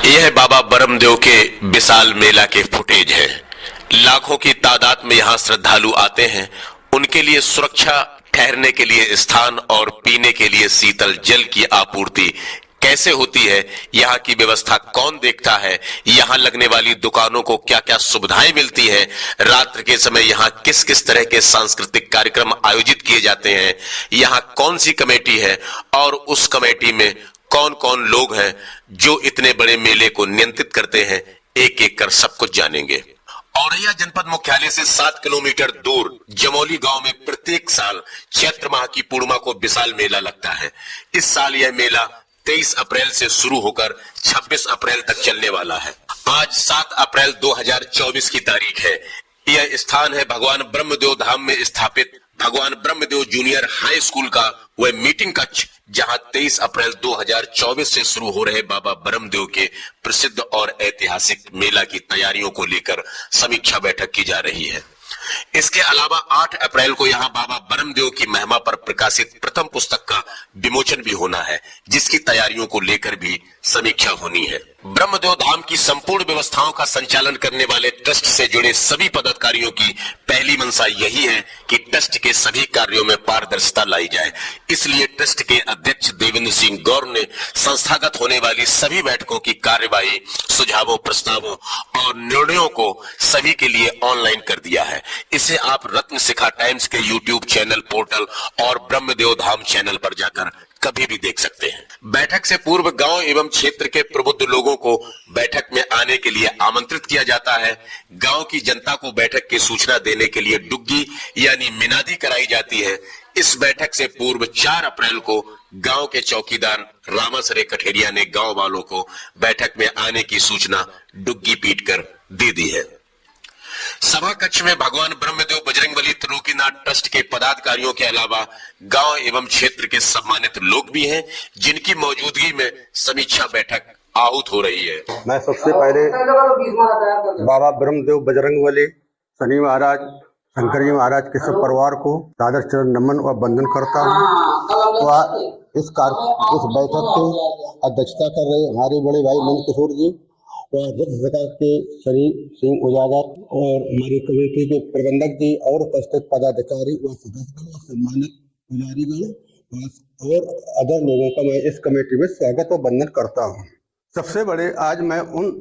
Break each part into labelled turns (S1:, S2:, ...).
S1: यह बाबा बरमदेव के विशाल मेला के फुटेज है। लाखों की तादाद में यहाँ श्रद्धालु आते हैं। उनके लिए सुरक्षा, ठहरने के लिए स्थान और पीने के लिए शीतल जल की आपूर्ति कैसे होती है, यहाँ की व्यवस्था कौन देखता है, यहाँ लगने वाली दुकानों को क्या क्या सुविधाएं मिलती है, रात्रि के समय यहाँ किस किस तरह के सांस्कृतिक कार्यक्रम आयोजित किए जाते हैं, यहाँ कौन सी कमेटी है और उस कमेटी में कौन कौन लोग हैं जो इतने बड़े मेले को नियंत्रित करते हैं, एक एक कर सब कुछ जानेंगे। औरैया जनपद मुख्यालय से 7 किलोमीटर दूर जमोली गांव में प्रत्येक साल चैत्र माह की पूर्णिमा को विशाल मेला लगता है। इस साल यह मेला 23 अप्रैल से शुरू होकर 26 अप्रैल तक चलने वाला है। आज 7 अप्रैल 2024 की तारीख है। यह स्थान है भगवान ब्रह्मदेव धाम में स्थापित भगवान ब्रह्मदेव जूनियर हाई स्कूल का वह मीटिंग कक्ष, जहां 23 अप्रैल 2024 से शुरू हो रहे बाबा ब्रह्मदेव के प्रसिद्ध और ऐतिहासिक मेला की तैयारियों को लेकर समीक्षा बैठक की जा रही है। इसके अलावा 8 अप्रैल को यहां बाबा ब्रह्मदेव की महिमा पर प्रकाशित प्रथम पुस्तक का विमोचन भी होना है, जिसकी तैयारियों को लेकर भी समीक्षा होनी है। ब्रह्मदेव धाम की संपूर्ण व्यवस्थाओं का संचालन करने वाले ट्रस्ट से जुड़े सभी पदाधिकारियों की पहली मंशा यही है कि ट्रस्ट के सभी कार्यों में पारदर्शिता लाई जाए। इसलिए ट्रस्ट के अध्यक्ष देवेंद्र सिंह गौर ने संस्थागत होने वाली सभी बैठकों की कार्यवाही, सुझावों, प्रस्तावों और निर्णयों को सभी के लिए ऑनलाइन कर दिया है। इसे आप रत्न शिखा टाइम्स के यूट्यूब चैनल, पोर्टल और ब्रह्मदेव धाम चैनल पर जाकर कभी भी देख सकते हैं। बैठक से पूर्व गांव एवं क्षेत्र के प्रबुद्ध लोगों को बैठक में आने के लिए आमंत्रित किया जाता है। गांव की जनता को बैठक की सूचना देने के लिए डुग्गी यानी मिनादी कराई जाती है। इस बैठक से पूर्व 4 अप्रैल को गांव के चौकीदार रामासरे कठेरिया ने गांव वालों को बैठक में आने की सूचना डुग्गी पीट कर दे दी है। सभा कक्ष में भगवान ब्रह्मदेव बजरंगबली त्रिलोकीनाथ ट्रस्ट के पदाधिकारियों के अलावा गांव एवं क्षेत्र के सम्मानित लोग भी हैं, जिनकी मौजूदगी में समीक्षा बैठक आहूत हो रही है।
S2: मैं सबसे पहले बाबा ब्रह्मदेव बजरंगबली, शनि महाराज, शंकर जी महाराज के सब परिवार को दादर चरण नमन और वंदन करता हूँ। तो इस बैठक की अध्यक्षता कर रहे हमारे बड़े भाई नंद किशोर जी और रत्न शिखा के शनि सिंह उजागर और हमारी कमेटी के प्रबंधक जी और उपस्थित पदाधिकारी व सदस्यगण और सम्मानित पुजारीगण और अदर लोगों का मैं इस कमेटी में स्वागत और वंदन करता हूँ। सबसे बड़े आज मैं उन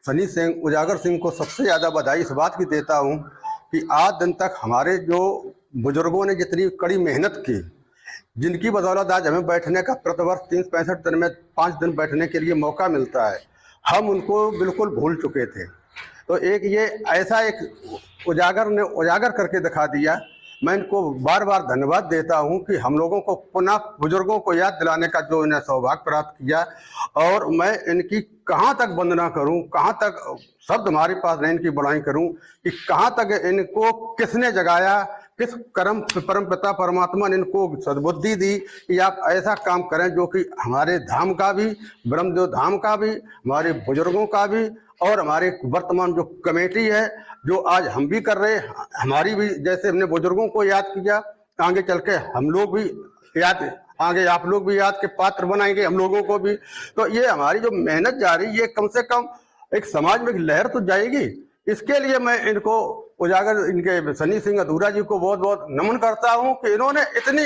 S2: शनि सिंह उजागर सिंह को सबसे ज़्यादा बधाई इस बात की देता हूँ कि आज दिन तक हमारे जो बुजुर्गों ने जितनी कड़ी मेहनत की, जिनकी बदौलत आज हमें बैठने का प्रतिवर्ष 365 दिन में 5 दिन बैठने के लिए मौका मिलता है, हम उनको बिल्कुल भूल चुके थे। तो एक ये ऐसा एक उजागर ने उजागर करके दिखा दिया। मैं इनको बार बार धन्यवाद देता हूं कि हम लोगों को पुनः बुजुर्गों को याद दिलाने का जो इन्हें सौभाग्य प्राप्त किया। और मैं इनकी कहाँ तक वंदना करूं, कहाँ तक शब्द हमारे पास नहीं इनकी बड़ाई करूं कि कहाँ तक इनको किसने जगाया, किस परम पिता परमात्मा ने इनको सद्बुद्धि दी कि आप ऐसा काम करें जो कि हमारे धाम का भी, ब्रह्मदेव धाम का भी, हमारे बुजुर्गों का भी और हमारे वर्तमान जो कमेटी है जो आज हम भी कर रहे हैं, हमारी भी, जैसे हमने बुजुर्गों को याद किया, आगे चल के हम लोग भी याद, आगे आप लोग भी याद के पात्र बनाएंगे हम लोगों को भी। तो ये हमारी जो मेहनत जा रही है, ये कम से कम एक समाज में एक लहर तो जाएगी। इसके लिए मैं इनको उजागर, इनके शनि सिंह अधूरा जी को बहुत बहुत नमन करता हूं कि इन्होंने इतनी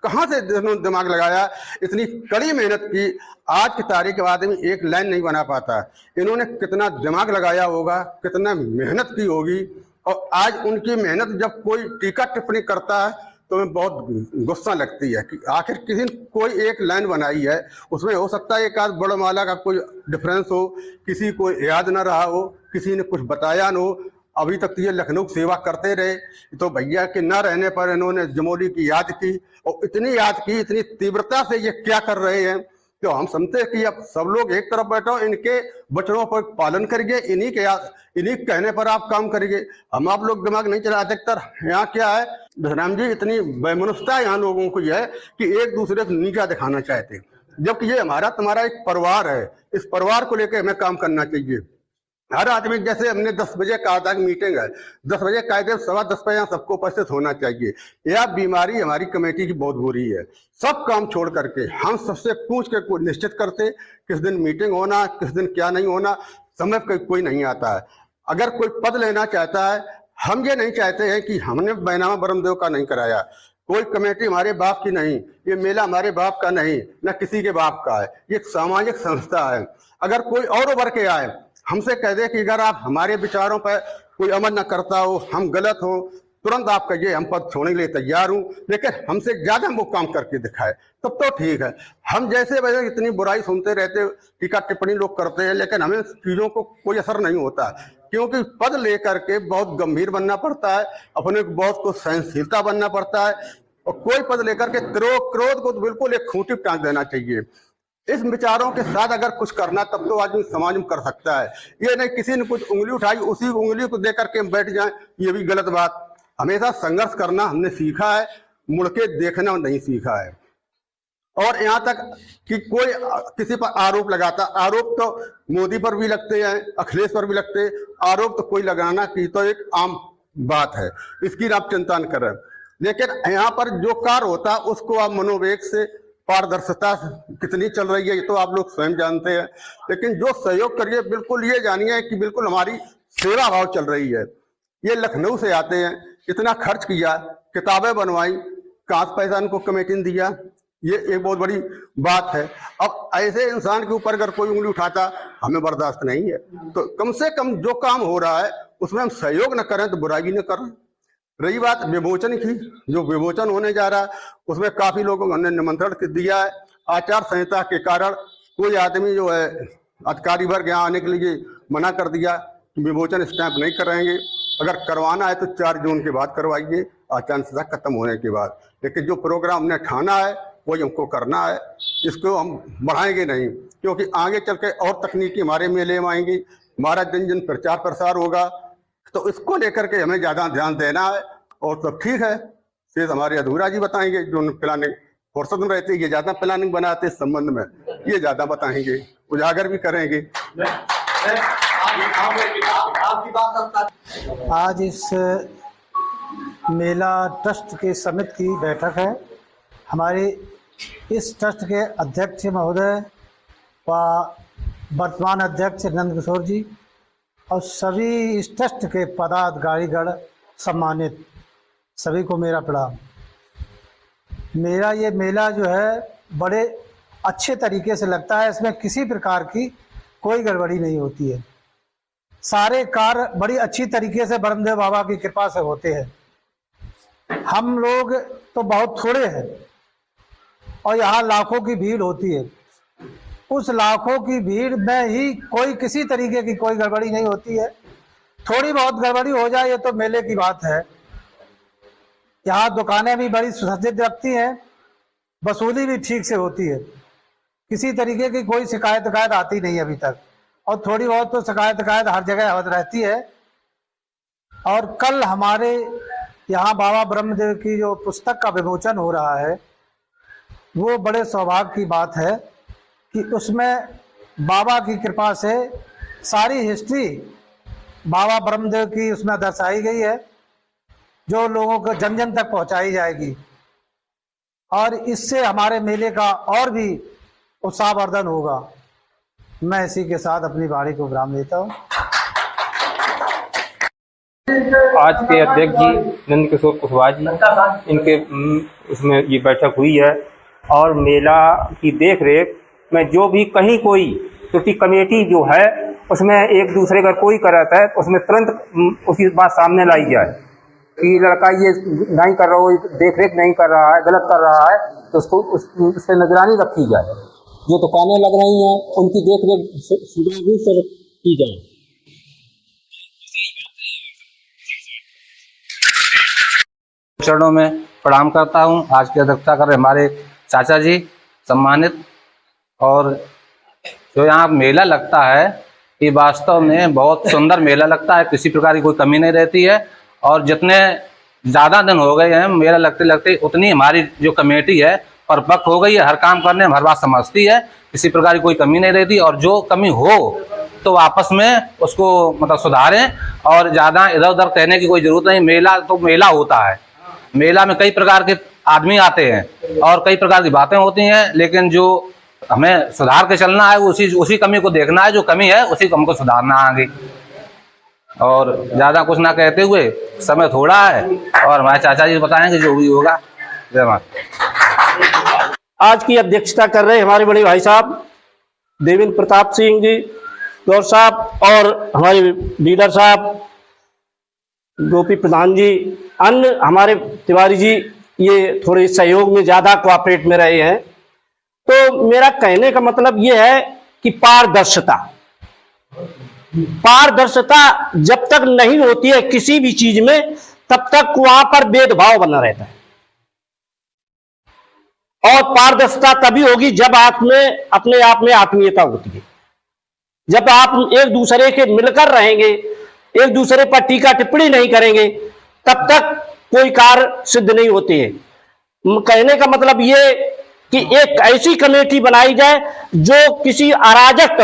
S2: कहाँ से दिमाग लगाया, इतनी कड़ी मेहनत की। आज की तारीख के बाद में एक लाइन नहीं बना पाता, इन्होंने कितना दिमाग लगाया होगा, कितना मेहनत की होगी। और आज उनकी मेहनत जब कोई टीका टिप्पणी करता है तो हमें बहुत गुस्सा लगती है कि आखिर किसी ने कोई एक लाइन बनाई है, उसमें हो सकता है एक आध बड़ा माला का कोई डिफरेंस हो, किसी को याद ना रहा हो, किसी ने कुछ बताया न हो। अभी तक तो ये लखनऊ सेवा करते रहे, तो भैया के न रहने पर इन्होंने जमोली की याद की और इतनी याद की, इतनी तीव्रता से ये क्या कर रहे हैं। तो हम समझते हैं कि अब सब लोग एक तरफ बैठो, इनके वचनों पर पालन करिए, इन्हीं कहने पर आप काम करिए। हम आप लोग दिमाग नहीं चला। अधिकतर यहाँ क्या है राम जी, इतनी बेमनुष्यता यहाँ लोगों को यह है कि एक दूसरे को नीचा दिखाना चाहते, जबकि ये हमारा तुम्हारा एक परिवार है। इस परिवार को लेकर हमें काम करना चाहिए। हर आदमी, जैसे हमने 10 बजे कहा था कि मीटिंग है, 10 बजे कहे थे, 10:15 पे यहाँ सबको उपस्थित होना चाहिए। यह बीमारी हमारी कमेटी की बहुत बुरी है। सब काम छोड़ करके हम सबसे पूछ के निश्चित करते किस दिन मीटिंग होना, किस दिन क्या नहीं होना, समय पर कोई नहीं आता है। अगर कोई पद लेना चाहता है, हम ये नहीं चाहते हैं कि हमने बैनामा ब्रह्मदेव का नहीं कराया, कोई कमेटी हमारे बाप की नहीं, ये मेला हमारे बाप का नहीं, न किसी के बाप का है, ये एक सामाजिक संस्था है। अगर कोई और उभर के आए हमसे कह दे कि अगर आप हमारे विचारों पर कोई अमल न करता हो, हम गलत हो, तुरंत आप कहिए हम पद छोड़ने के लिए तैयार हूं, लेकिन हमसे ज्यादा वो काम करके दिखाए तब तो ठीक है। हम जैसे वैसे इतनी बुराई सुनते रहते, टीका टिप्पणी लोग करते हैं, लेकिन हमें चीजों को कोई असर नहीं होता, क्योंकि पद लेकर के बहुत गंभीर बनना पड़ता है, अपने को बहुत कुछ सहनशीलता बनना पड़ता है, और कोई पद लेकर के क्रोध को तो बिल्कुल एक खूंटी टांग देना चाहिए। इस विचारों के साथ अगर कुछ करना तब तो आदमी समाज में कर सकता है। ये नहीं किसी ने कुछ उंगली उठाई उसी उंगली को देकर के बैठ जाए, ये भी गलत बात। हमेशा संघर्ष करना हमने सीखा है, मुड़ के देखना नहीं सीखा है। और यहाँ तक कि कोई किसी पर आरोप लगाता, आरोप तो मोदी पर भी लगते हैं, अखिलेश पर भी लगते हैं, आरोप तो कोई लगाना की तो एक आम बात है, इसकी आप चिंता न करें। लेकिन यहाँ पर जो कार्य होता है उसको आप मनोवेग से, पारदर्शिता कितनी चल रही है ये तो आप लोग स्वयं जानते हैं, लेकिन जो सहयोग करिए बिल्कुल ये जानिए कि बिल्कुल हमारी सेवा भाव चल रही है। ये लखनऊ से आते हैं, इतना खर्च किया, किताबें बनवाई, कहाँ से पैसा इनको कमेटी ने दिया, ये एक बहुत बड़ी बात है। अब ऐसे इंसान के ऊपर अगर कोई उंगली उठाता हमें बर्दाश्त नहीं है, तो कम से कम जो काम हो रहा है उसमें हम सहयोग न करें तो बुराई भी न करें। रही बात विमोचन की, जो विमोचन होने जा रहा है उसमें काफी लोगों ने निमंत्रण दिया है। आचार संहिता के कारण कोई आदमी जो है अधिकारी वर्ग यहाँ आने के लिए मना कर दिया कि विमोचन स्टैंप नहीं कराएंगे, अगर करवाना है तो 4 जून के बाद करवाइए, आचार संहिता खत्म होने के बाद। लेकिन जो प्रोग्राम हमने ठाना है वही हमको करना है, इसको हम बढ़ाएंगे नहीं, क्योंकि आगे चल के और तकनीकी हमारे मेले में आएंगी, हमारा दिन दिन प्रचार प्रसार होगा, तो इसको लेकर के हमें ज्यादा ध्यान देना है। और सब ठीक है, शेष हमारे अधूरा जी बताएंगे, जो प्लानिंग फुर्सत में रहती है, ये ज्यादा प्लानिंग बनाते इस संबंध में, ये ज्यादा बताएंगे, उजागर भी करेंगे।
S3: आज इस मेला ट्रस्ट के समिति की बैठक है। हमारे इस ट्रस्ट के अध्यक्ष महोदय व वर्तमान अध्यक्ष नंद किशोर जी और सभी इस ट्रस्ट के पदाधिकारीगण सम्मानित, सभी को मेरा प्रणाम। मेरा ये मेला जो है बड़े अच्छे तरीके से लगता है, इसमें किसी प्रकार की कोई गड़बड़ी नहीं होती है, सारे कार्य बड़ी अच्छी तरीके से ब्रह्मदेव बाबा की कृपा से होते हैं। हम लोग तो बहुत थोड़े हैं और यहाँ लाखों की भीड़ होती है, उस लाखों की भीड़ में ही कोई किसी तरीके की कोई गड़बड़ी नहीं होती है। थोड़ी बहुत गड़बड़ी हो जाए ये तो मेले की बात है। यहाँ दुकानें भी बड़ी सुसज्जित रखती हैं, वसूली भी ठीक से होती है, किसी तरीके की कोई शिकायत आती नहीं अभी तक, और थोड़ी बहुत तो शिकायत हर जगह रहती है। और कल हमारे यहाँ बाबा ब्रह्मदेव की जो पुस्तक का विमोचन हो रहा है, वो बड़े सौभाग्य की बात है कि उसमें बाबा की कृपा से सारी हिस्ट्री बाबा ब्रह्मदेव की उसमें दर्शाई गई है, जो लोगों को जन जन तक पहुंचाई जाएगी, और इससे हमारे मेले का और भी उत्साहवर्धन होगा। मैं इसी के साथ अपनी वाणी को विराम देता हूँ।
S4: आज के अध्यक्ष जी नंद किशोर कुशवाहा जी, इनके उसमें ये बैठक हुई है, और मेला की देख रेख में जो भी कहीं कोई त्रुटि कमेटी जो है उसमें एक दूसरे का कोई कराता है उसमें तुरंत उसकी बात सामने लाई जाए कि लड़का ये नहीं कर रहा हो, देख रेख नहीं कर रहा है, गलत कर रहा है, तो उसको उस पर निगरानी रखी जाए। जो दुकानें लग रही हैं उनकी देख रेख सुचारू से की जाए। चरणों में प्रणाम करता हूं। आज की अध्यक्षता कर रहे हमारे चाचा जी सम्मानित। और जो यहाँ मेला लगता है ये वास्तव में बहुत सुंदर मेला लगता है, किसी प्रकार की कोई कमी नहीं रहती है। और जितने ज़्यादा दिन हो गए हैं मेला लगते लगते उतनी हमारी जो कमेटी है परिपक्व हो गई है, हर काम करने में हर बात समझती है, किसी प्रकार की कोई कमी नहीं रहती। और जो कमी हो
S5: तो आपस में उसको मतलब सुधारें और ज़्यादा इधर उधर कहने की कोई ज़रूरत नहीं। मेला तो मेला होता है, मेला में कई प्रकार के आदमी आते हैं और कई प्रकार की बातें होती हैं, लेकिन जो हमें सुधार के चलना है उसी कमी को देखना है, जो कमी है उसी को हमको सुधारना है आगे। और ज़्यादा कुछ ना कहते हुए, समय थोड़ा है और हमारे चाचा जी बताएंगे जो भी होगा। जय माता।
S6: आज की अध्यक्षता कर रहे हमारे बड़े भाई साहब देवेंद्र प्रताप सिंह जी गौर साहब और हमारे लीडर साहब गोपी प्रधान जी, अन्य हमारे तिवारी जी, ये थोड़े सहयोग में ज़्यादा कोऑपरेट में रहे हैं। तो मेरा कहने का मतलब ये है कि पारदर्शिता जब तक नहीं होती है किसी भी चीज में, तब तक वहां पर भेदभाव बना रहता है। और पारदर्शिता तभी होगी जब आप में अपने आप में आत्मीयता होती है, जब आप एक दूसरे के मिलकर रहेंगे, एक दूसरे पर टीका टिप्पणी नहीं करेंगे, तब तक कोई कार्य सिद्ध नहीं होती है। कहने का मतलब ये कि एक ऐसी कमेटी बनाई जाए जो किसी अराजक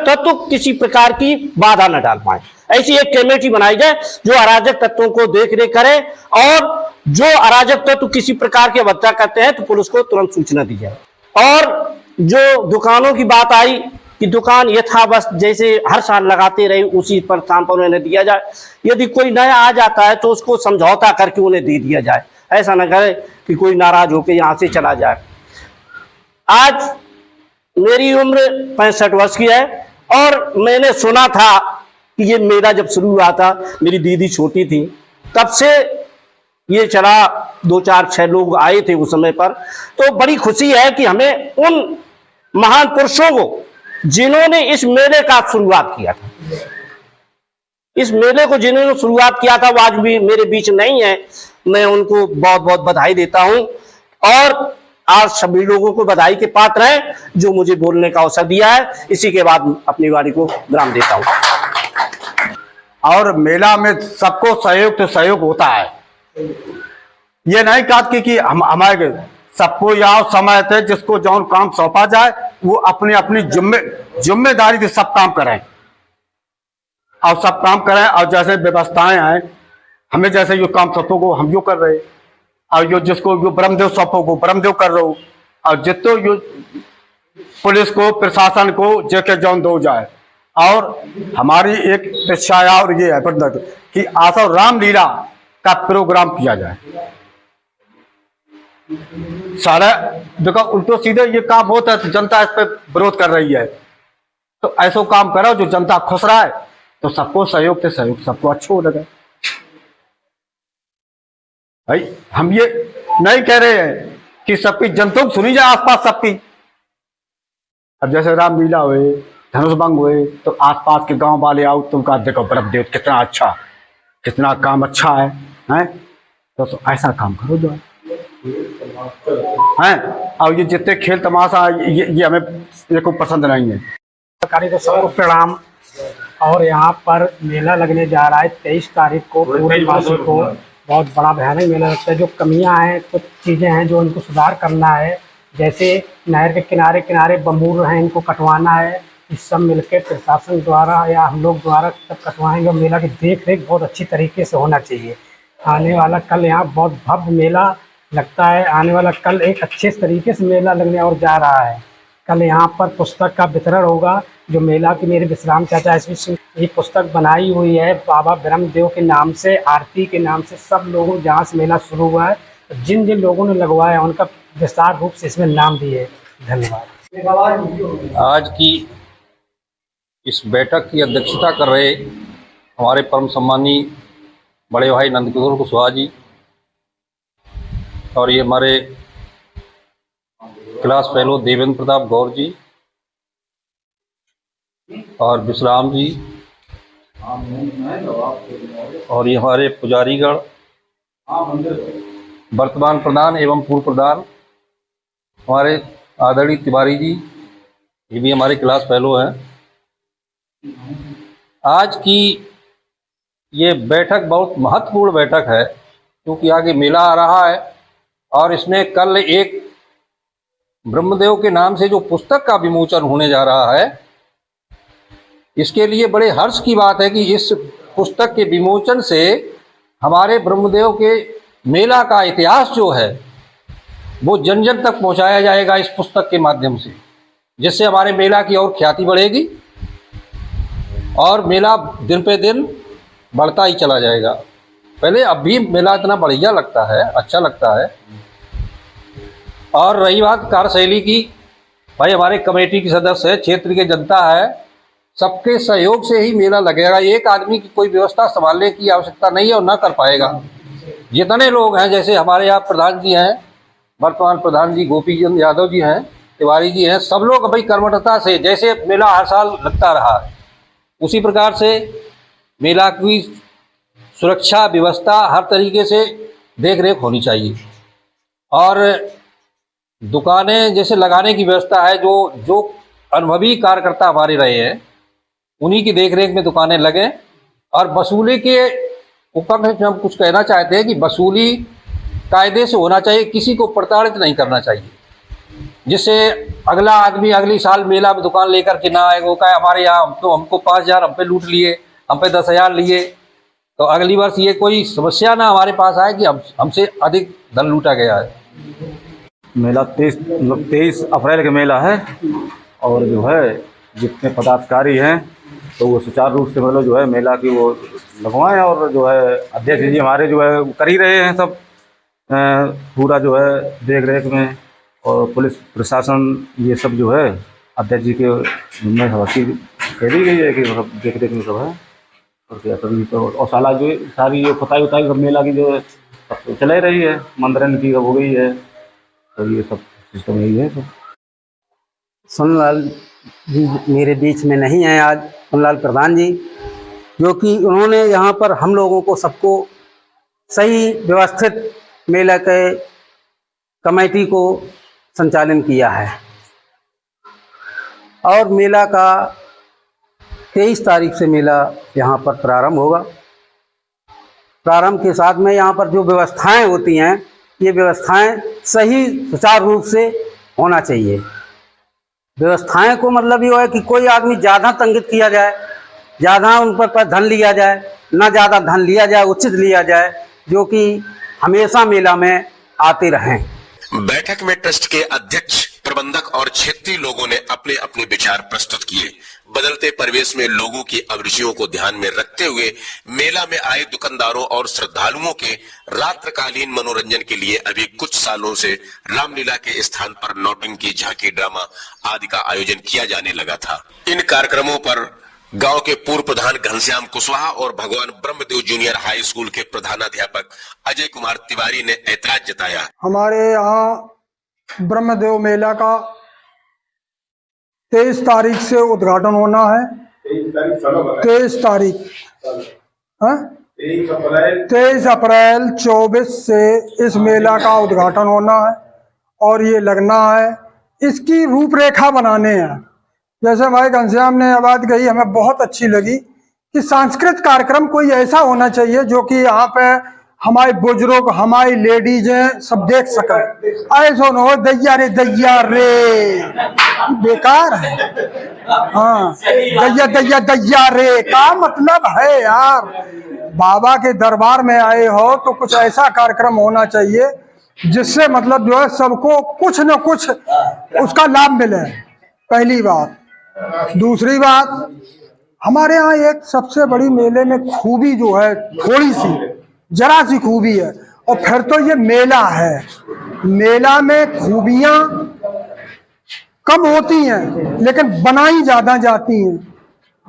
S6: तत्व किसी प्रकार की बाधा न डाल पाए। ऐसी एक कमेटी बनाई जाए जो अराजक तत्वों को देख रेख करे, और जो अराजक तत्व किसी प्रकार की अवज्ञा करते हैं तो पुलिस को तुरंत सूचना दी जाए। और जो दुकानों की बात आई कि दुकान यथावत जैसे हर साल लगाते रहे उसी पर स्थान पर उन्हें दिया जाए। यदि कोई नया आ जाता है तो उसको समझौता करके उन्हें दे दिया जाए, ऐसा न करे कि कोई नाराज होकर यहां से चला जाए। आज मेरी उम्र 65 वर्ष की है और मैंने सुना था कि ये मेला जब शुरू हुआ था, मेरी दीदी छोटी थी, तब से ये चला, 2 4 6 लोग आए थे उस समय पर। तो बड़ी खुशी है कि हमें उन महान पुरुषों को जिन्होंने इस मेले का शुरुआत किया था, इस मेले को जिन्होंने शुरुआत किया था वो आज भी मेरे बीच नहीं है, मैं उनको बहुत बहुत बधाई देता हूं। और आज सभी लोगों को बधाई के पात्र हैं जो मुझे बोलने का अवसर दिया है। इसी के बाद अपनी वाणी को विराम देता हूं।
S2: और मेला में सबको सहयोग तो सहयोग होता है, ये नहीं कहती कि हम हमारे सबको यहाँ समय थे जिसको जौन काम सौंपा जाए वो अपनी अपनी जिम्मेदारी से सब काम करें और जैसे व्यवस्थाएं हैं, हमें जैसे यो काम सौंपो को हम यो कर रहे, और यो जिसको यो ब्रह्मदेव सौंपो को ब्रह्मदेव कर रहे हो, और जितने यो पुलिस को प्रशासन को जेके जौन दो जाए। और हमारी एक इच्छा और ये है कि आशा रामलीला का प्रोग्राम किया जाए। सारा देखो उल्टो सीधे ये काम होता है तो जनता इस पर विरोध कर रही है, तो ऐसा काम करो जो जनता खुश रहे, तो सबको सहयोग से सहयोग सबको अच्छो लगे। भाई हम ये नहीं कह रहे हैं कि सबकी जनता सुनी जाए आसपास सबकी। अब जैसे रामलीला हुए, धनुष भंग हुए, तो आसपास के गांव वाले आओ, तुमका देखो ब्रह्मदेव कितना अच्छा, कितना काम अच्छा है तो ऐसा काम करो जो है। और ये जितने खेल तमाशा ये हमें देखो पसंद नहीं है।
S7: सरकारी को सबको प्रणाम। और यहाँ पर मेला लगने जा रहा है 23 तारीख को, पूर्णमासी को बहुत बड़ा भयानक मेला लगता है। जो कमियां हैं, कुछ चीज़ें हैं जो इनको सुधार करना है, जैसे नहर के किनारे किनारे बम्बूर हैं, इनको कटवाना है। इस सब मिलकर प्रशासन द्वारा या हम लोग द्वारा सब कटवाएंगे। मेला की देख रेख बहुत अच्छी तरीके से होना चाहिए। आने वाला कल यहाँ बहुत भव्य मेला लगता है। आने वाला कल एक अच्छे तरीके से मेला लगने और जा रहा है। कल यहाँ पर पुस्तक का वितरण होगा, जो मेला की मेरे विश्राम चाचा इसमें एक पुस्तक बनाई हुई है बाबा ब्रह्मदेव के नाम से, आरती के नाम से। सब लोगों जहाँ से मेला शुरू हुआ है, जिन जिन लोगों ने लगवाया उनका विस्तार रूप से इसमें नाम दिए। धन्यवाद।
S8: आज की इस बैठक की अध्यक्षता कर रहे हमारे परम सम्मानी बड़े भाई नंदकिशोर कुशवाहा जी, और ये हमारे क्लास फेलो देवेंद्र प्रताप गौर जी और विश्राम जी, और ये हमारे पुजारीगण, वर्तमान प्रधान एवं पूर्व प्रधान हमारे आदरणीय तिवारी जी, ये भी हमारे क्लास फेलो हैं। आज की ये बैठक बहुत महत्वपूर्ण बैठक है, क्योंकि आगे मेला आ रहा है और इसमें कल एक ब्रह्मदेव के नाम से जो पुस्तक का विमोचन होने जा रहा है, इसके लिए बड़े हर्ष की बात है कि इस पुस्तक के विमोचन से हमारे ब्रह्मदेव के मेला का इतिहास जो है वो जन जन तक पहुंचाया जाएगा इस पुस्तक के माध्यम से, जिससे हमारे मेला की और ख्याति बढ़ेगी और मेला दिन पे दिन बढ़ता ही चला जाएगा। पहले अब भी मेला इतना बढ़िया लगता है, अच्छा लगता है। और रही बात कार्यशैली की, भाई हमारे कमेटी के सदस्य है, क्षेत्र की जनता है, सबके सहयोग से ही मेला लगेगा। एक आदमी की कोई व्यवस्था संभालने की आवश्यकता नहीं है और ना कर पाएगा। जितने लोग हैं, जैसे हमारे यहाँ प्रधान जी हैं, वर्तमान प्रधान जी गोपी चंद यादव जी हैं, तिवारी जी हैं, सब लोग भाई कर्मठता से, जैसे मेला हर साल लगता रहा है उसी प्रकार से मेला की सुरक्षा व्यवस्था हर तरीके से देख रेख होनी चाहिए। और दुकानें जैसे लगाने की व्यवस्था है, जो अनुभवी कार्यकर्ता हमारे रहे हैं उन्हीं की देख रेख में दुकानें लगें। और वसूली के ऊपर में हम कुछ कहना चाहते हैं कि वसूली कायदे से होना चाहिए, किसी को प्रताड़ित नहीं करना चाहिए, जिससे अगला आदमी अगली साल मेला में दुकान लेकर के ना आए, वो कहे हमारे यहाँ हमको 5,000 हम पे लूट लिए, हम पे 10,000 लिए, तो अगली वर्ष ये कोई समस्या ना हमारे पास आए कि हमसे अधिक धन लूटा गया है।
S9: मेला 23 अप्रैल का मेला है और जो है जितने पदाधिकारी हैं तो वो सुचारू रूप से मतलब जो है मेला की वो लगवाएं। और जो है अध्यक्ष जी हमारे जो है कर ही रहे हैं सब पूरा जो है देख रेख में, और पुलिस प्रशासन ये सब जो है अध्यक्ष जी के जिम्मे कह दी गई है कि मतलब देख रेख में सब है। और क्या सभी तो और साला जो सारी ये खुताई उताई सब मेला की जो है सब तो चला ही रही है, मंदिरन की हो गई है, तो ये सब सिस्टम यही है। तो
S10: सोनलाल जी मेरे बीच में नहीं है आज, सोनलाल प्रधान जी, जो कि उन्होंने यहाँ पर हम लोगों को सबको सही व्यवस्थित मेला के कमेटी को संचालन किया है। और मेला का 23 तारीख से मेला यहाँ पर प्रारंभ होगा। प्रारंभ के साथ में यहाँ पर जो व्यवस्थाएं होती हैं, ये व्यवस्थाएं सही सुचारू रूप से होना चाहिए। व्यवस्थाएं को मतलब ये है कि कोई आदमी ज़्यादा तंगित किया जाए, ज़्यादा उन पर धन लिया जाए, ना ज़्यादा धन लिया जाए, उचित लिया जाए, जो कि हमेशा मेला में आते रहें।
S1: बैठक में ट्रस्ट के अध्यक्ष, प्रबंधक और क्षेत्रीय लोगों ने अपने अपने विचार प्रस्तुत किए। बदलते परिवेश में लोगों की अभिरुचियों को ध्यान में रखते हुए मेला में आए दुकानदारों और श्रद्धालुओं के रात्रिकालीन मनोरंजन के लिए अभी कुछ सालों से रामलीला के स्थान पर नौटंकी, झांकी, ड्रामा आदि का आयोजन किया जाने लगा था। इन कार्यक्रमों पर गांव के पूर्व प्रधान घनश्याम कुशवाहा और भगवान ब्रह्मदेव जूनियर हाई स्कूल के प्रधानाध्यापक अजय कुमार तिवारी ने ऐतराज जताया।
S11: हमारे यहाँ ब्रह्मदेव मेला का 23 तारीख से उद्घाटन होना है। 23 तारीख 23 अप्रैल 24 से इस मेला का उद्घाटन होना है और ये लगना है। इसकी रूपरेखा बनाने हैं। जैसे भाई घनश्याम ने ये बात कही, हमें बहुत अच्छी लगी कि सांस्कृतिक कार्यक्रम कोई ऐसा होना चाहिए जो कि यहाँ पे हमारे बुजुर्ग, हमारी लेडीज हैं, सब देख सकें। ऐसा न हो दैया रे बेकार है। हाँ, दैया रे का मतलब है यार, बाबा के दरबार में आए हो तो कुछ ऐसा कार्यक्रम होना चाहिए जिससे मतलब जो है सबको कुछ न कुछ उसका लाभ मिले, पहली बात। दूसरी बात, हमारे यहाँ एक सबसे बड़ी मेले में खूबी जो है, थोड़ी सी जरा सी खूबी है, और फिर तो ये मेला है। मेला में खूबियां कम होती हैं लेकिन बनाई ज्यादा जाती हैं।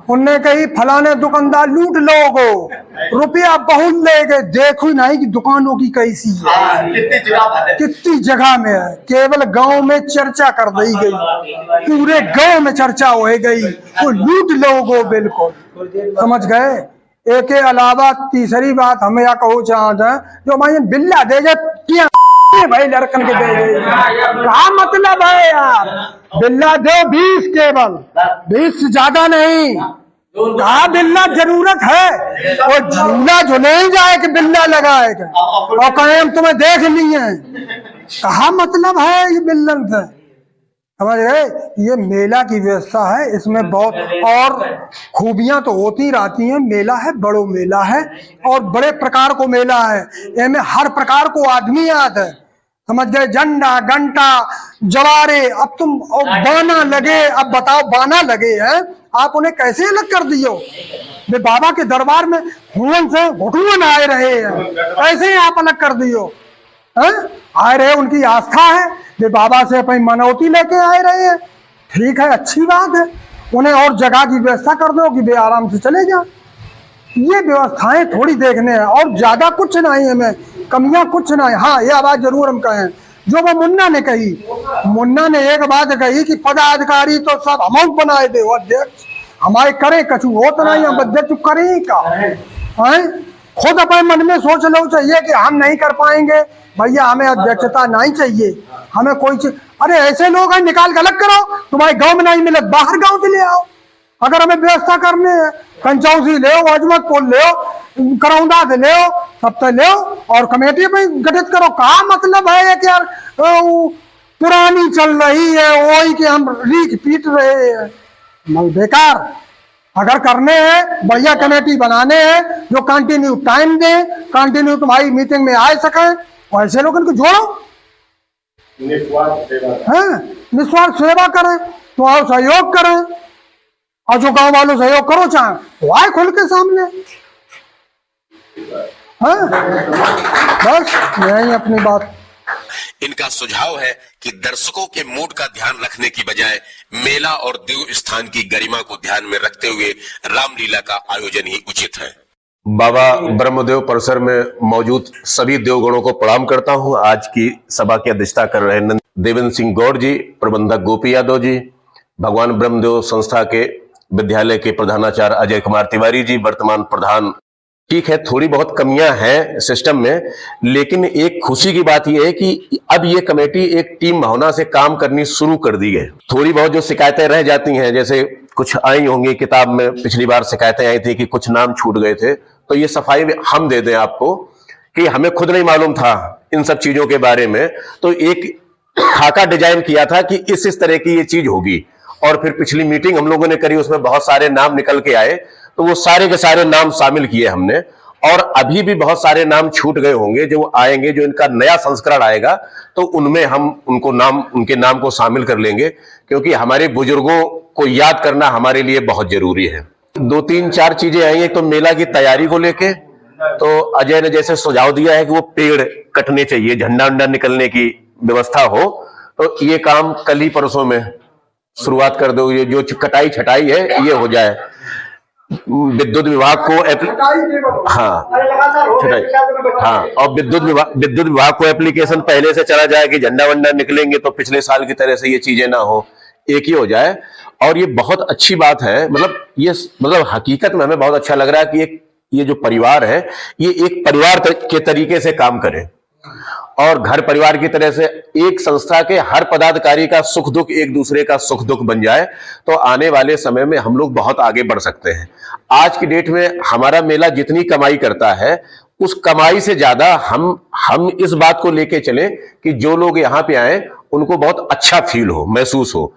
S11: उनने कही फलाने दुकानदार लूट लोगो, रुपया बहुत ले गए, देखो नहीं कि दुकानों की कैसी है, कितनी जगह में है। केवल गांव में चर्चा कर दी गई, पूरे गांव में चर्चा हो गई, तो लूट लोगो बिल्कुल, समझ गए। एक के अलावा तीसरी बात हमें या कहो चाहते हैं, जो भाई बिल्ला दे गए भाई लड़कन के दे गए, क्या मतलब है यार। बिल्ला दो 20, केवल 20 से ज्यादा नहीं। कहा बिल्ला जरूरत है, और झूला जो नहीं जाए कि बिल्ला लगाएगा और कहे हम तुम्हें देख लिए। कहा मतलब है ये बिल्लन से, समझ गए। ये मेला की व्यवस्था है, इसमें बहुत और खूबियां तो होती रहती हैं। मेला है, बड़ो मेला है और बड़े प्रकार को मेला है। इनमें हर प्रकार को आदमी आते हैं, समझ गए। झंडा घंटा जवारे, अब तुम बाना लगे, अब बताओ बाना लगे हैं, आप उन्हें कैसे अलग कर दियो। वे बाबा के दरबार में हुन से घुटुअन आए रहे हैं, कैसे आप अलग कर दियो। आए रहे, उनकी आस्था है, वे बाबा से अपनी मनौती लेके आए रहे हैं, ठीक है, अच्छी बात है। उन्हें और जगह की व्यवस्था कर दो कि वे आराम से चले जाए। ये व्यवस्थाएं थोड़ी देखने हैं और ज्यादा कुछ नहीं है, हमें कमियां कुछ नहीं। हाँ, ये बात जरूर हम कहें जो वो मुन्ना ने कही। मुन्ना ने एक बात कही कि पदाधिकारी तो सब हम बनाए दे, अध्यक्ष हमारे करें कछु हो तो नहीं, हम अध्यक्ष करें का है। खुद अपने मन में सोच लो चाहिए कि हम नहीं कर पाएंगे भैया, हमें अध्यक्षता नहीं चाहिए, हमें कोई चीज। अरे ऐसे लोग हैं, निकाल के अलग करो। तुम्हारे गांव में नहीं मिले, बाहर गांव से ले आओ। अगर हमें व्यवस्था करनी है, कंचौसी ले आओ, अजमतपुर ले आओ, करौंदा से ले आओ, सब तो ले आओ और कमेटी में गठित करो। कहा मतलब है कि यार पुरानी चल रही है वही कि हम रीख पीट रहे हैं, बेकार। अगर करने हैं, बढ़िया कमेटी बनाने हैं जो कंटिन्यू टाइम दे, कंटिन्यू तुम्हारी मीटिंग में आ सके, ऐसे लोगों को जोड़ो, निस्वार्थ सेवा करें, तो आओ सहयोग करें। और जो गांव वालों सहयोग करो चाहे तो आए खुल के सामने। बस यही अपनी बात।
S1: इनका सुझाव है कि दर्शकों के मूड का ध्यान रखने की बजाय मेला और देव स्थान की गरिमा को ध्यान में रखते हुए रामलीला का आयोजन ही उचित है। बाबा ब्रह्मदेव परिसर में मौजूद सभी देवगणों को प्रणाम करता हूं। आज की सभा की अध्यक्षता कर रहे देवेंद्र सिंह गौड़ जी, प्रबंधक गोपी यादव जी, भगवान ब्रह्मदेव संस्था के विद्यालय के प्रधानाचार्य अजय कुमार तिवारी जी, वर्तमान प्रधान। ठीक है, थोड़ी बहुत कमियां हैं सिस्टम में, लेकिन एक खुशी की बात यह है कि अब ये कमेटी एक टीम भावना से काम करनी शुरू कर दी है। थोड़ी बहुत जो शिकायतें रह जाती हैं, जैसे कुछ आई होंगी किताब में, पिछली बार शिकायतें आई थी कि कुछ नाम छूट गए थे, तो ये सफाई हम दे दें आपको कि हमें खुद नहीं मालूम था इन सब चीजों के बारे में। तो एक खाका डिजाइन किया था कि इस तरह की ये चीज होगी, और फिर पिछली मीटिंग हम लोगों ने करी, उसमें बहुत सारे नाम निकल के आए, तो वो सारे के सारे नाम शामिल किए हमने। और अभी भी बहुत सारे नाम छूट गए होंगे जो आएंगे, जो इनका नया संस्करण आएगा तो उनमें हम उनके नाम को शामिल कर लेंगे, क्योंकि हमारे बुजुर्गों को याद करना हमारे लिए बहुत जरूरी है। 2-3-4 चीजें आई हैं। तो मेला की तैयारी को लेके तो अजय ने जैसे सुझाव दिया है कि वो पेड़ कटने चाहिए, झंडा वंडा निकलने की व्यवस्था हो, तो ये काम कल ही परसों में शुरुआत कर दो। ये जो कटाई छटाई है ये हो जाए। विद्युत विभाग को और विद्युत विभाग को एप्लीकेशन पहले से चला जाए कि झंडा वंडा निकलेंगे तो पिछले साल की तरह से ये चीजें ना हो, एक ही हो जाए। और ये बहुत अच्छी बात है, मतलब हकीकत में हमें बहुत अच्छा लग रहा है कि ये जो परिवार है ये एक परिवार के तरीके से काम करे और घर परिवार की तरह से एक संस्था के हर पदाधिकारी का सुख दुख एक दूसरे का सुख दुख बन जाए, तो आने वाले समय में हम लोग बहुत आगे बढ़ सकते हैं। आज की डेट में हमारा मेला जितनी कमाई करता है, उस कमाई से ज्यादा हम इस बात को लेके चले कि जो लोग यहाँ पे आए उनको बहुत अच्छा फील हो, महसूस हो।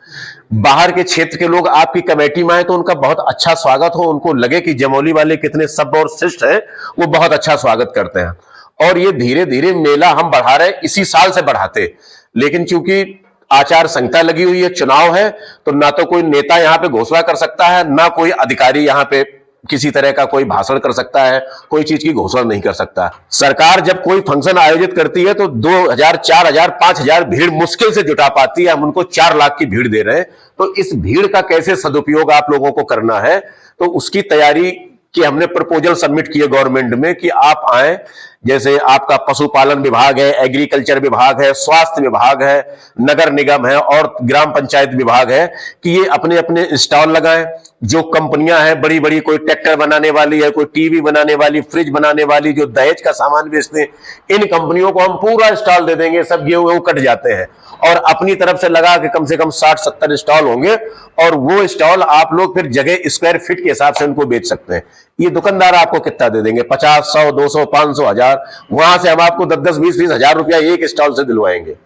S1: बाहर के क्षेत्र के लोग आपकी कमेटी में आए तो उनका बहुत अच्छा स्वागत हो, उनको लगे कि जमोली वाले कितने सभ्य और शिष्ट है, वो बहुत अच्छा स्वागत करते हैं। और ये धीरे धीरे मेला हम बढ़ा रहे, इसी साल से बढ़ाते, लेकिन चूंकि आचार संहिता लगी हुई है, चुनाव है, तो ना तो कोई नेता यहाँ पे घोषणा कर सकता है, ना कोई अधिकारी यहाँ पे किसी तरह का कोई भाषण कर सकता है, कोई चीज की घोषणा नहीं कर सकता। सरकार जब कोई फंक्शन आयोजित करती है तो 2000, 4000, 5000 भीड़ मुश्किल से जुटा पाती है। हम उनको 4 लाख की भीड़ दे रहे हैं, तो इस भीड़ का कैसे सदुपयोग आप लोगों को करना है, तो उसकी तैयारी की हमने प्रपोजल सबमिट किए गवर्नमेंट में कि आप आए। जैसे आपका पशुपालन विभाग है, एग्रीकल्चर विभाग है, स्वास्थ्य विभाग है, नगर निगम है और ग्राम पंचायत विभाग है, कि ये अपने अपने स्टॉल लगाएं। जो कंपनियां हैं बड़ी बड़ी, कोई ट्रैक्टर बनाने वाली है, कोई टीवी बनाने वाली, फ्रिज बनाने वाली, जो दहेज का सामान बेचते हैं, इन कंपनियों को हम पूरा स्टॉल दे देंगे। सब गेहूं कट जाते हैं और अपनी तरफ से लगा के कम से कम 60-70 स्टॉल होंगे, और वो स्टॉल आप लोग फिर जगह स्क्वायर फीट के हिसाब से उनको बेच सकते हैं। ये दुकानदार आपको कितना दे देंगे, 50, 100, 200, 500, 1000, वहां से हम आपको 10-10, 20-20 हजार रुपया एक स्टॉल से दिलवाएंगे।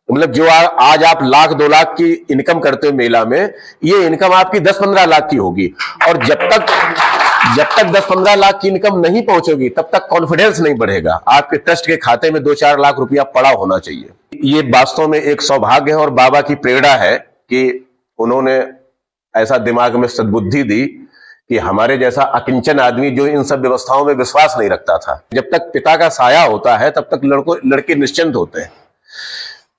S1: मतलब जो आज आप लाख 2 लाख की इनकम करते हो मेला में, ये इनकम आपकी 10-15 लाख की होगी। और जब तक 10-15 लाख की इनकम नहीं पहुंचेगी तब तक कॉन्फिडेंस नहीं बढ़ेगा। आपके ट्रस्ट के खाते में 2-4 लाख रुपया पड़ा होना चाहिए। ये वास्तव में एक सौभाग्य है और बाबा की प्रेरणा है कि उन्होंने ऐसा दिमाग में सद्बुद्धि दी कि हमारे जैसा अकिंचन आदमी जो इन सब व्यवस्थाओं में विश्वास नहीं रखता था, जब तक पिता का साया होता है तब तक लड़के निश्चिंत होते हैं।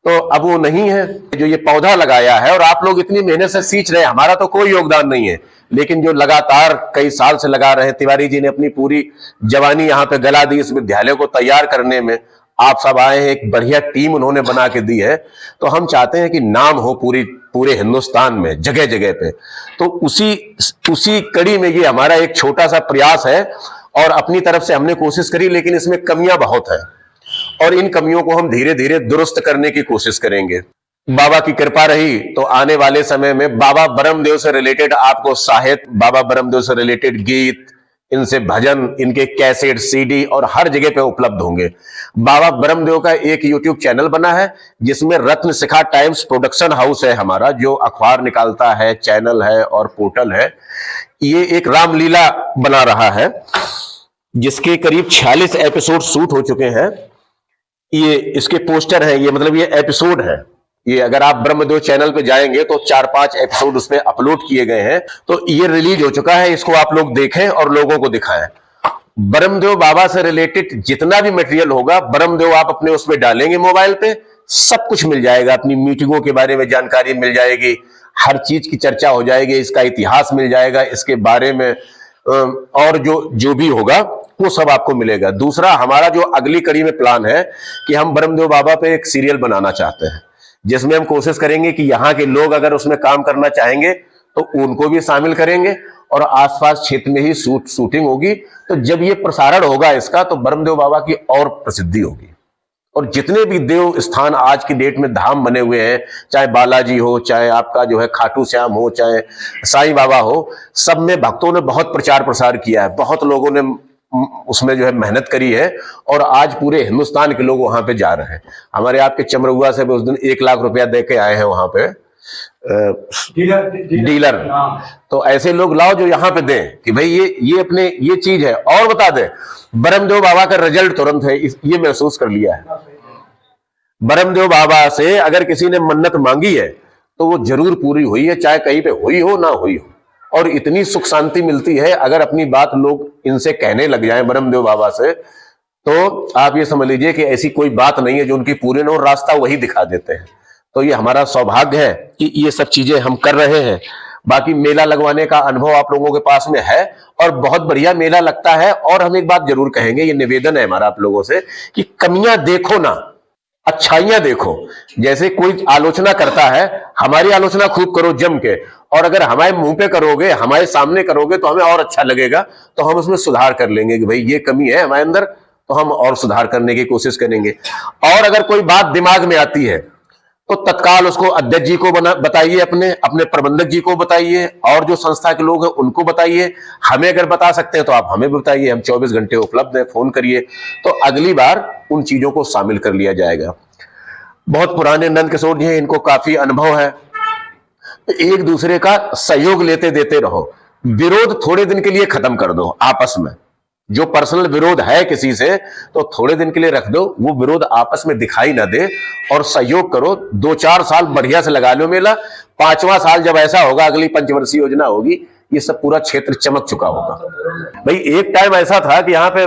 S1: तो अब वो नहीं है। जो ये पौधा लगाया है और आप लोग इतनी मेहनत से सींच रहे हैं, हमारा तो कोई योगदान नहीं है, लेकिन जो लगातार कई साल से लगा रहे हैं, तिवारी जी ने अपनी पूरी जवानी यहाँ पे गला दी इस विद्यालय को तैयार करने में। आप सब आए हैं, एक बढ़िया टीम उन्होंने बना के दी है। तो हम चाहते हैं कि नाम हो पूरे हिंदुस्तान में, जगह जगह पे। तो उसी कड़ी में ये हमारा एक छोटा सा प्रयास है और अपनी तरफ से हमने कोशिश करी, लेकिन इसमें कमियां बहुत हैं और इन कमियों को हम धीरे धीरे दुरुस्त करने की कोशिश करेंगे। बाबा की कृपा रही तो आने वाले समय में बाबा ब्रह्मदेव से रिलेटेड आपको साहित्य, बाबा ब्रह्मदेव से रिलेटेड गीत, इनसे भजन, इनके कैसेट, सीडी और हर जगह पे उपलब्ध होंगे। बाबा ब्रह्मदेव का एक यूट्यूब चैनल बना है जिसमें रत्न शिखा टाइम्स प्रोडक्शन हाउस है हमारा, जो अखबार निकालता है, चैनल है और पोर्टल है। ये एक रामलीला बना रहा है जिसके करीब 46 एपिसोड शूट हो चुके हैं। ये इसके पोस्टर हैं, ये मतलब ये एपिसोड है। ये अगर आप ब्रह्मदेव चैनल पे जाएंगे तो 4-5 एपिसोड उसमें अपलोड किए गए हैं। तो ये रिलीज हो चुका है, इसको आप लोग देखें और लोगों को दिखाएं। ब्रह्मदेव बाबा से रिलेटेड जितना भी मटेरियल होगा, ब्रह्मदेव आप अपने उसमें डालेंगे मोबाइल पे, सब कुछ मिल जाएगा। अपनी मीटिंगों के बारे में जानकारी मिल जाएगी, हर चीज की चर्चा हो जाएगी, इसका इतिहास मिल जाएगा, इसके बारे में और जो भी होगा वो सब आपको मिलेगा। दूसरा, हमारा जो अगली कड़ी में प्लान है कि हम ब्रह्मदेव बाबा पे एक सीरियल बनाना चाहते हैं, जिसमें हम कोशिश करेंगे कि यहाँ के लोग अगर उसमें काम करना चाहेंगे तो उनको भी शामिल करेंगे और आसपास क्षेत्र में ही शूटिंग होगी। तो जब ये प्रसारण होगा इसका, तो ब्रह्मदेव बाबा की और प्रसिद्धि होगी। और जितने भी देव स्थान आज की डेट में धाम बने हुए हैं, चाहे बालाजी हो, चाहे आपका जो है खाटू श्याम हो, चाहे साईं बाबा हो, सब में भक्तों ने बहुत प्रचार प्रसार किया है, बहुत लोगों ने उसमें जो है मेहनत करी है और आज पूरे हिंदुस्तान के लोग वहां पे जा रहे हैं। हमारे आपके चमरहुआ से उस दिन 1 लाख रुपया दे के आए हैं वहां पे डीलर। तो ऐसे लोग लाओ जो यहाँ पे दें कि भाई ये अपने ये चीज है। और बता दें, ब्रह्मदेव बाबा का रिजल्ट तुरंत है, ये महसूस कर लिया है। ब्रह्मदेव बाबा से अगर किसी ने मन्नत मांगी है तो वो जरूर पूरी हुई है, चाहे कहीं पे हुई हो ना हुई हो। और इतनी सुख शांति मिलती है अगर अपनी बात लोग इनसे कहने लग जाएं ब्रह्मदेव बाबा से, तो आप ये समझ लीजिए कि ऐसी कोई बात नहीं है जो उनकी पूरी न हो, रास्ता वही दिखा देते हैं। तो ये हमारा सौभाग्य है कि ये सब चीजें हम कर रहे हैं। बाकी मेला लगवाने का अनुभव आप लोगों के पास में है और बहुत बढ़िया मेला लगता है। और हम एक बात जरूर कहेंगे, ये निवेदन है हमारा आप लोगों से कि कमियां देखो ना, अच्छाइयां देखो। जैसे कोई आलोचना करता है, हमारी आलोचना खूब करो जम के, और अगर हमारे मुंह पे करोगे, हमारे सामने करोगे तो हमें और अच्छा लगेगा, तो हम उसमें सुधार कर लेंगे कि भाई ये कमी है हमारे अंदर, तो हम और सुधार करने की कोशिश करेंगे। और अगर कोई बात दिमाग में आती है तो तत्काल उसको अध्यक्ष जी को बताइए, अपने प्रबंधक जी को बताइए, और जो संस्था के लोग हैं उनको बताइए। हमें अगर बता सकते हैं तो आप हमें बताइए, हम 24 घंटे उपलब्ध हैं, फोन करिए, तो अगली बार उन चीजों को शामिल कर लिया जाएगा। बहुत पुराने नंद किशोर जी हैं, इनको काफी अनुभव है। एक दूसरे का सहयोग लेते देते रहो, विरोध थोड़े दिन के लिए खत्म कर दो आपस में। जो पर्सनल विरोध है किसी से तो थोड़े दिन के लिए रख दो, वो विरोध आपस में दिखाई ना दे और सहयोग करो। 2-4 साल बढ़िया से लगा लो मेला, 5वां साल जब ऐसा होगा, अगली पंचवर्षीय योजना होगी, ये सब पूरा क्षेत्र चमक चुका होगा। भाई एक टाइम ऐसा था कि यहाँ पे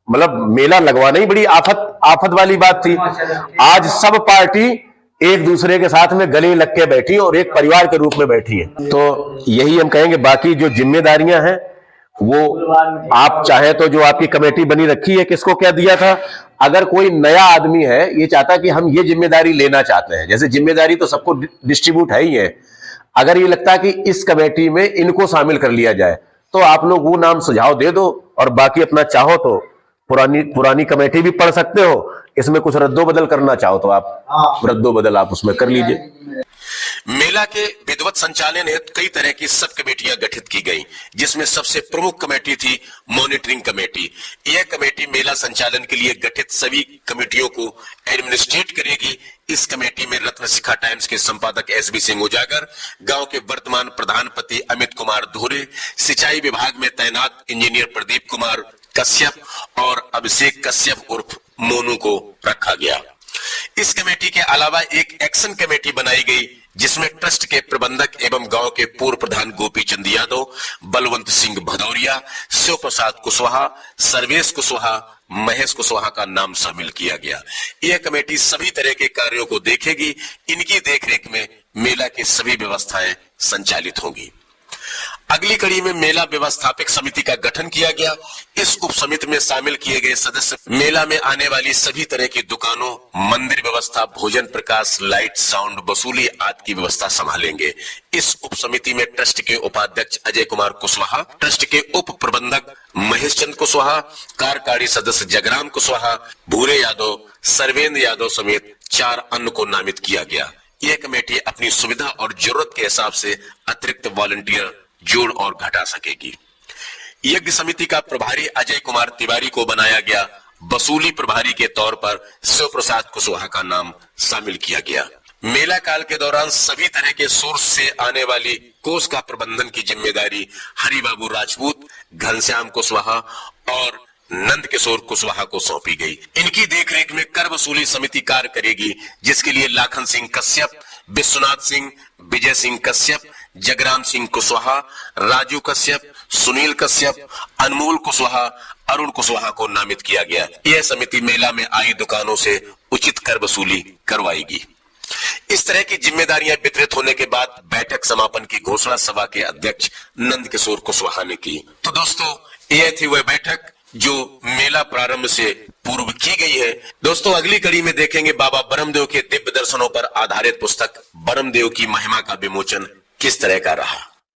S1: मतलब मेला लगवाना ही बड़ी आफत वाली बात थी। आज सब पार्टी एक दूसरे के साथ में गले लग के बैठी और एक परिवार के रूप में बैठी है। तो यही हम कहेंगे। बाकी जो जिम्मेदारियां हैं वो आप चाहे तो जो आपकी कमेटी बनी रखी है, किसको क्या दिया था, अगर कोई नया आदमी है ये चाहता कि हम ये जिम्मेदारी लेना चाहते हैं, जैसे जिम्मेदारी तो सबको डिस्ट्रीब्यूट है ही है, अगर ये लगता है कि इस कमेटी में इनको शामिल कर लिया जाए तो आप लोग वो नाम सुझाव दे दो। और बाकी अपना चाहो तो पुरानी कमेटी भी पढ़ सकते हो, इसमें कुछ रद्दो बदल करना चाहो तो आप रद्दो बदल आप उसमें कर लीजिए। मेला के विधिवत संचालन हेतु कई तरह की सब कमेटियां गठित की गई, जिसमें सबसे प्रमुख कमेटी थी मॉनिटरिंग कमेटी। यह कमेटी मेला संचालन के लिए गठित सभी कमेटियों को एडमिनिस्ट्रेट करेगी। इस कमेटी में रत्न शिखा टाइम्स के संपादक एसबी सिंह उजागर, गांव के वर्तमान प्रधानपति अमित कुमार धोरे, सिंचाई विभाग में तैनात इंजीनियर प्रदीप कुमार कश्यप और अभिषेक कश्यप उर्फ मोनू को रखा गया। इस कमेटी के अलावा एक एक्शन कमेटी बनाई गई, जिसमें ट्रस्ट के प्रबंधक एवं गांव के पूर्व प्रधान गोपी चंद यादव, बलवंत सिंह भदौरिया, शिव प्रसाद कुशवाहा, सर्वेश कुशवाहा, महेश कुशवाहा का नाम शामिल किया गया। यह कमेटी सभी तरह के कार्यों को देखेगी। इनकी देखरेख में मेला की सभी व्यवस्थाएं संचालित होंगी। अगली कड़ी में मेला व्यवस्थापक समिति का गठन किया गया। इस उप समिति में शामिल किए गए सदस्य मेला में आने वाली सभी तरह की दुकानों, मंदिर व्यवस्था, भोजन प्रकाश, लाइट, साउंड, वसूली आदि की व्यवस्था संभालेंगे। इस उप समिति में ट्रस्ट के उपाध्यक्ष अजय कुमार कुशवाहा, ट्रस्ट के उप प्रबंधक महेश चंद कुशवाहा, कार्यकारी सदस्य जगराम कुशवाहा, भूरे यादव, सर्वेंद्र यादव समेत 4 अन्य को नामित किया गया। यह कमेटी अपनी सुविधा और जरूरत के हिसाब से अतिरिक्त वॉलंटियर जोड़ और घटा सकेगी। यज्ञ समिति का प्रभारी अजय कुमार तिवारी को बनाया गया। वसूली प्रभारी के तौर पर शिव प्रसाद कुशवाहा का नाम शामिल किया गया। मेला काल के दौरान सभी तरह के सोर्स से आने वाली कोष का प्रबंधन की जिम्मेदारी हरिबाबू राजपूत, घनश्याम कुशवाहा और नंद किशोर कुशवाहा को सौंपी गई। इनकी देखरेख में कर वसूली समिति कार्य करेगी, जिसके लिए लाखन सिंह कश्यप, विश्वनाथ सिंह, विजय सिंह कश्यप, जगराम सिंह कुशवाहा, राजू कश्यप, सुनील कश्यप, अनमोल कुशवाहा, अरुण कुशवाहा को नामित किया गया। यह समिति मेला में आई दुकानों से उचित कर वसूली करवाएगी। इस तरह की जिम्मेदारियां वितरित होने के बाद बैठक समापन की घोषणा सभा के अध्यक्ष नंद किशोर कुशवाहा ने की। तो दोस्तों, यह थी वह बैठक जो मेला प्रारंभ से पूर्व की गई है। दोस्तों, अगली कड़ी में देखेंगे बाबा ब्रह्मदेव के दिव्य दर्शनों पर आधारित पुस्तक ब्रह्मदेव की महिमा का विमोचन किस तरह का रहा।